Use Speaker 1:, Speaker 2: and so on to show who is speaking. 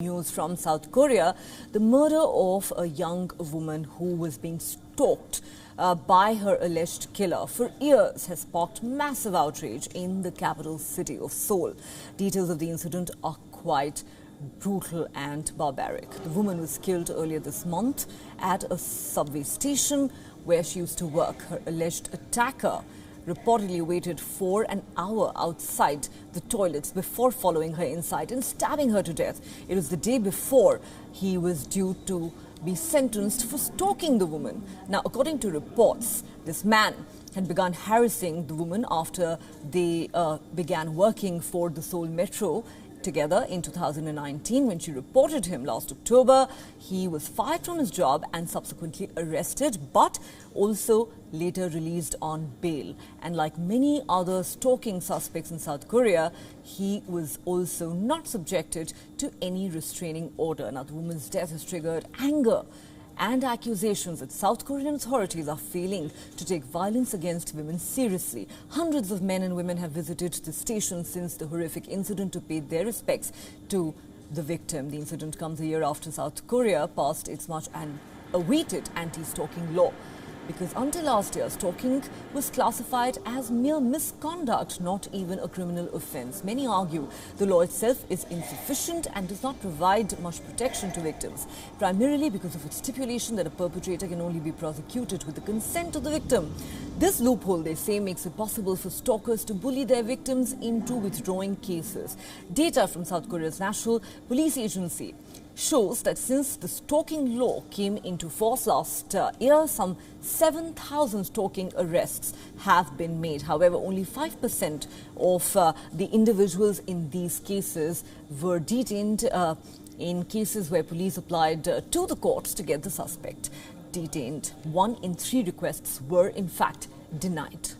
Speaker 1: News from South Korea, the murder of a young woman who was being stalked by her alleged killer for years has sparked massive outrage in the capital city of Seoul. Details of the incident are quite brutal and barbaric. The woman was killed earlier this month at a subway station where she used to work. Her alleged attacker reportedly waited for an hour outside the toilets before following her inside and stabbing her to death. It was the day before he was due to be sentenced for stalking the woman. Now, according to reports, this man had begun harassing the woman after they began working for the Seoul Metro together in 2019. When she reported him last October, he was fired from his job and subsequently arrested, but also later released on bail. And like many other stalking suspects in South Korea, he was also not subjected to any restraining order. Now, the woman's death has triggered anger and accusations that South Korean authorities are failing to take violence against women seriously. Hundreds of men and women have visited the station since the horrific incident to pay their respects to the victim. The incident comes a year after South Korea passed its much awaited anti-stalking law. Because until last year, stalking was classified as mere misconduct, not even a criminal offence. Many argue the law itself is insufficient and does not provide much protection to victims, primarily because of its stipulation that a perpetrator can only be prosecuted with the consent of the victim. This loophole, they say, makes it possible for stalkers to bully their victims into withdrawing cases. Data from South Korea's National Police Agency shows that since the stalking law came into force last year, some 7,000 stalking arrests have been made. However, only 5% of the individuals in these cases were detained in cases where police applied to the courts to get the suspect detained. 1 in 3 requests were in fact denied.